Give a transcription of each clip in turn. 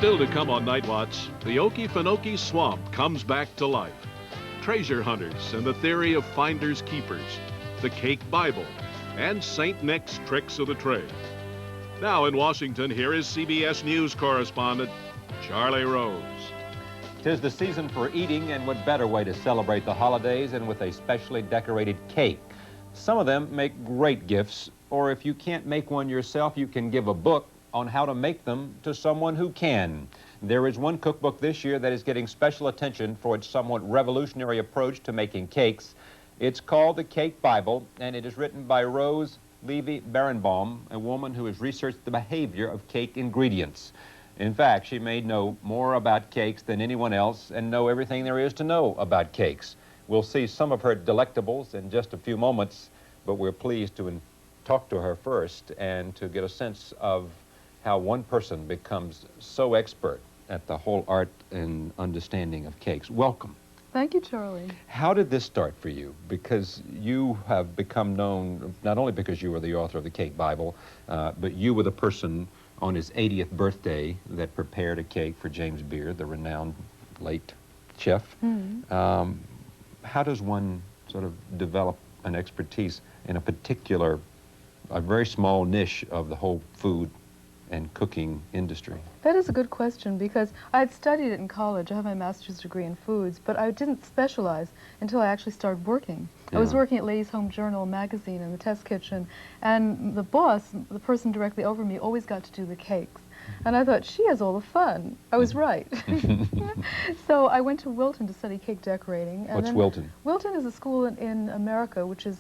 Still to come on Night Watch, the Okefenokee Swamp comes back to life. Treasure hunters and the theory of finders keepers, the Cake Bible, and St. Nick's tricks of the trade. Now in Washington, here is CBS News correspondent Charlie Rose. 'Tis the season for eating, and what better way to celebrate the holidays than with a specially decorated cake. Some of them make great gifts, or if you can't make one yourself, you can give a book on how to make them to someone who can. There is one cookbook this year that is getting special attention for its somewhat revolutionary approach to making cakes. It's called the Cake Bible, and it is written by Levy Beranbaum, a woman who has researched the behavior of cake ingredients. In fact, she may know more about cakes than anyone else and know everything there is to know about cakes. We'll see some of her delectables in just a few moments, but we're pleased to talk to her first and to get a sense of how one person becomes so expert at the whole art and understanding of cakes. Welcome. Thank you, Charlie. How did this start for you? Because you have become known, not only because you were the author of the Cake Bible, but you were the person on his 80th birthday that prepared a cake for James Beard, the renowned late chef. How does one sort of develop an expertise in a very small niche of the whole food and cooking industry? That is a good question, because I had studied it in college. I have my master's degree in foods, but I didn't specialize until I actually started working. I was working at Ladies' Home Journal magazine in the test kitchen, and the boss, the person directly over me, always got to do the cakes. And I thought, she has all the fun. I was right. So I went to Wilton to study cake decorating. What's Wilton? Wilton is a school in America, which is,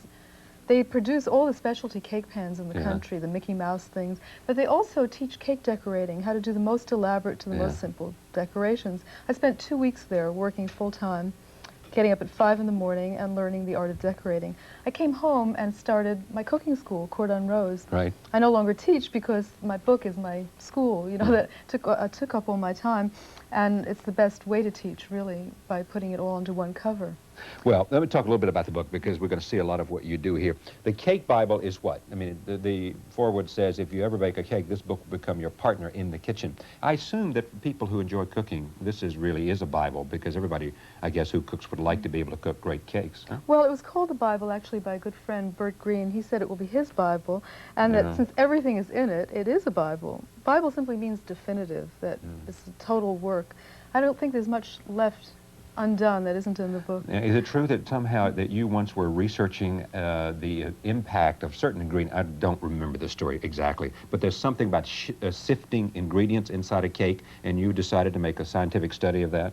they produce all the specialty cake pans in the country, the Mickey Mouse things, but they also teach cake decorating, how to do the most elaborate to the most simple decorations. I spent 2 weeks there working full-time, getting up at 5 in the morning and learning the art of decorating. I came home and started my cooking school, Cordon Rose. Right. I no longer teach because my book is my school, you know, that took up all my time, and it's the best way to teach, really, by putting it all under one cover. Well, let me talk a little bit about the book, because we're going to see a lot of what you do here. The Cake Bible is what? I mean, the foreword says, if you ever bake a cake, this book will become your partner in the kitchen. I assume that for people who enjoy cooking, this really is a Bible, because everybody, I guess, who cooks would like to be able to cook great cakes. Huh? Well, it was called the Bible, actually, by a good friend, Bert Green. He said it will be his Bible, and that since everything is in it, it is a Bible. Bible simply means definitive, that it's a total work. I don't think there's much left undone that isn't in the book. Is it true that somehow that you once were researching the impact of certain ingredients? I don't remember the story exactly, but there's something about sifting ingredients inside a cake, and you decided to make a scientific study of that?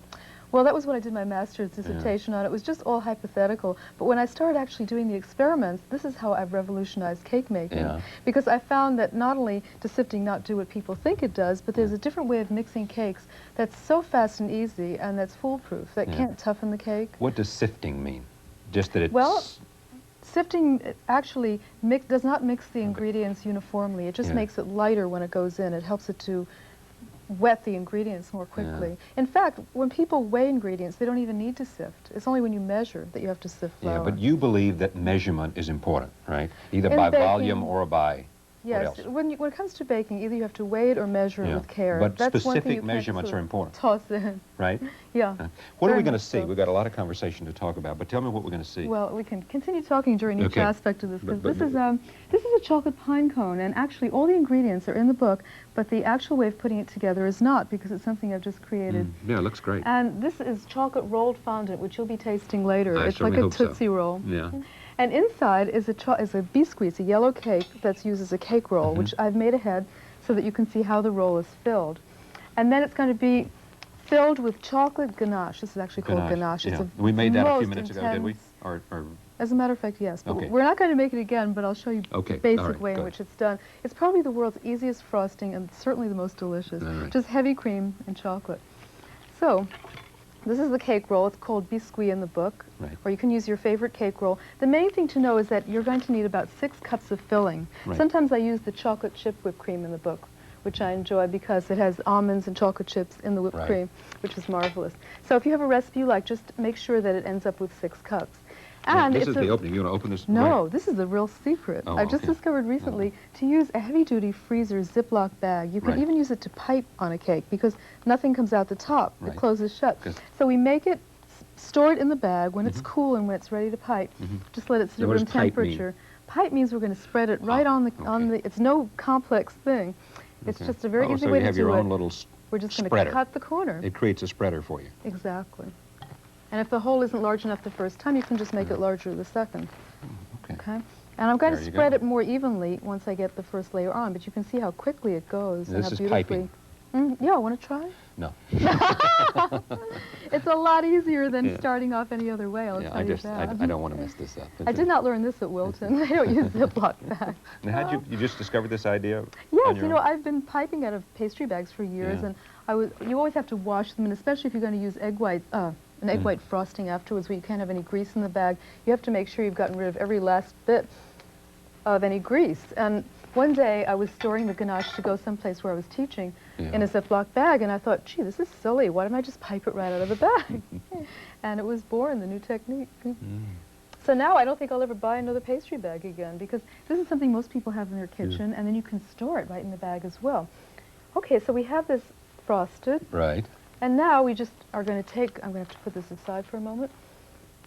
Well, that was what I did my master's dissertation on. It was just all hypothetical. But when I started actually doing the experiments, this is how I've revolutionized cake making. Because I found that not only does sifting not do what people think it does, but there's a different way of mixing cakes that's so fast and easy and that's foolproof, that can't toughen the cake. What does sifting mean? Just that it's... Well, sifting actually does not mix the ingredients uniformly. It just makes it lighter when it goes in. It helps it to wet the ingredients more quickly. In fact, when people weigh ingredients, they don't even need to sift. It's only when you measure that you have to sift flour. Yeah, but you believe that measurement is important, right? Either by volume or by what else? When it comes to baking, either you have to weigh it or measure it with care. But that's specific measurements are important. Toss in. Right? Yeah. What are we going to see? We've got a lot of conversation to talk about, but tell me what we're going to see. Well, we can continue talking during each aspect of this, because this is a chocolate pine cone, and actually all the ingredients are in the book, but the actual way of putting it together is not, because it's something I've just created. Yeah, it looks great. And this is chocolate rolled fondant, which you'll be tasting later. I it's like a Tootsie Roll. Yeah. And inside is a biscuit, it's a yellow cake that's used as a cake roll, which I've made ahead so that you can see how the roll is filled. And then it's going to be filled with chocolate ganache. This is actually called ganache. Yeah. We made that a few minutes ago, did we? Or As a matter of fact, yes. But we're not going to make it again, but I'll show you the basic way in which it's done. It's probably the world's easiest frosting and certainly the most delicious. Just heavy cream and chocolate. So, this is the cake roll. It's called biscuit in the book, or you can use your favorite cake roll. The main thing to know is that you're going to need about 6 cups of filling. Sometimes I use the chocolate chip whipped cream in the book, which I enjoy because it has almonds and chocolate chips in the whipped cream, which is marvelous. So if you have a recipe you like, just make sure that it ends up with 6 cups. And this is the opening. You want to open this? No, right? this is the real secret. Oh, I've just discovered recently to use a heavy-duty freezer Ziploc bag. You can even use it to pipe on a cake because nothing comes out the top. It closes shut. So we make it, store it in the bag when it's cool and when it's ready to pipe. Just let it sit at room temperature. Pipe means we're going to spread it right on the. It's no complex thing. It's just a very easy way to do it. So you have your own little We're just going to cut the corner. It creates a spreader for you. Exactly. And if the hole isn't large enough the first time, you can just make it larger the second. Okay. And I'm going to spread it more evenly once I get the first layer on, but you can see how quickly it goes. This is piping. Yeah, want to try? No. It's a lot easier than starting off any other way, I'll tell you that. I don't want to mess this up. I did not learn this at Wilton. They don't use Ziploc bags. Now, how'd you just discovered this idea? Yes, you know, I've been piping out of pastry bags for years, and you always have to wash them, and especially if you're going to use egg white, an egg white frosting afterwards where you can't have any grease in the bag, you have to make sure you've gotten rid of every last bit of any grease. And one day I was storing the ganache to go someplace where I was teaching in a Ziploc bag, and I thought, gee, this is silly. Why don't I just pipe it right out of the bag? And it was born, the new technique. So now I don't think I'll ever buy another pastry bag again because this is something most people have in their kitchen, and then you can store it right in the bag as well. Okay, so we have this frosted. Right. And now we just are going to take, I'm going to have to put this aside for a moment.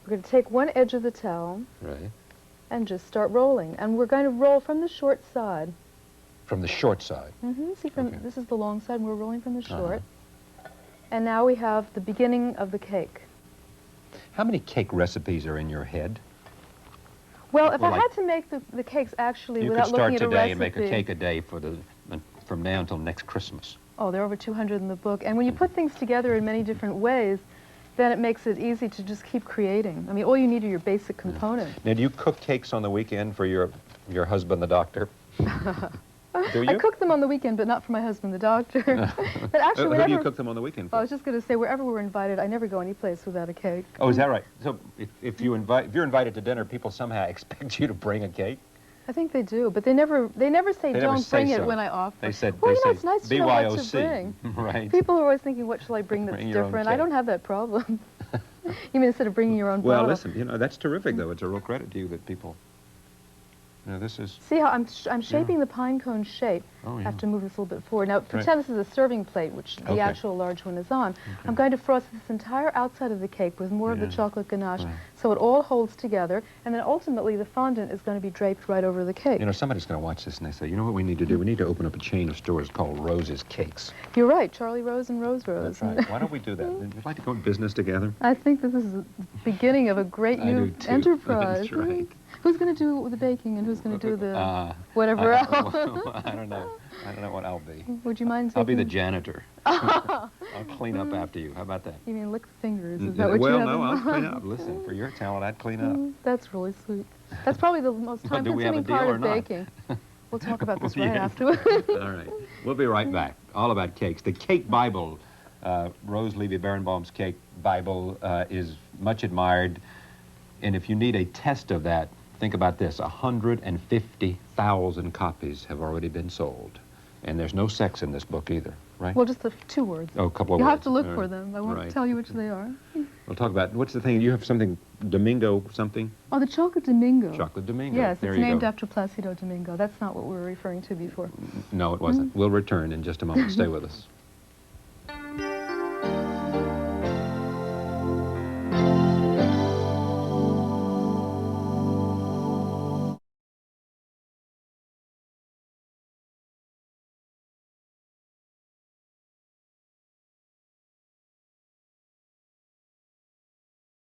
We're going to take one edge of the towel and just start rolling. And we're going to roll from the short side. From the short side? See, this is the long side, and we're rolling from the short. And now we have the beginning of the cake. How many cake recipes are in your head? Well, if I had to make the cakes actually without looking at a recipe... You could start today and make a cake a day from now until next Christmas. Oh, there are over 200 in the book. And when you put things together in many different ways, then it makes it easy to just keep creating. I mean, all you need are your basic components. Now, do you cook cakes on the weekend for your husband, the doctor? Do you? I cook them on the weekend, but not for my husband, the doctor. But actually, whenever... Who do you cook them on the weekend for? I was just going to say, wherever we're invited, I never go any place without a cake. Oh, is that right? So if you're invited to dinner, people somehow expect you to bring a cake? I think they do, but they never say don't bring it when I offer. They said, well, you know, it's nice to know what to bring. Right. People are always thinking, what shall I bring that's different? I don't have that problem. You mean instead of bringing your own bottle? Well, listen, you know, that's terrific, though. It's a real credit to you that people... You know, this is... See how I'm shaping the pine cone shape. I have to move this a little bit forward. Now, pretend this is a serving plate, which the actual large one is on. I'm going to frost this entire outside of the cake with more of the chocolate ganache, so it all holds together, and then ultimately the fondant is going to be draped right over the cake. You know, somebody's going to watch this and they say, you know what we need to do? We need to open up a chain of stores called Rose's Cakes. You're right, Charlie Rose and Rose Rose. That's right. Why don't we do that? Would you like to go in business together? I think this is the beginning of a great new enterprise. That's right. Who's going to do the baking and who's going to do the whatever else? I don't know. I don't know what I'll be. Would you mind taking... I'll be the janitor. I'll clean up after you. How about that? You mean lick the fingers? Is that what you have in Well, no, I'll mind? clean up. Listen, for your talent, I'd clean up. That's really sweet. That's probably the most time-consuming part of baking. We'll talk about this right afterwards. All right. We'll be right back. All about cakes. The Cake Bible, Rose Levy Beranbaum's Cake Bible, is much admired. And if you need a test of that, think about this. 150,000 copies have already been sold. And there's no sex in this book either, right? Well, just the 2 words. Oh, a couple of words. You'll have to look for them. I won't tell you which they are. We'll talk about, what's the thing? You have something, Domingo something? Oh, the Chocolate Domingo. Chocolate Domingo. Yes, it's named after Placido Domingo. That's not what we were referring to before. No, it wasn't. We'll return in just a moment. Stay with us.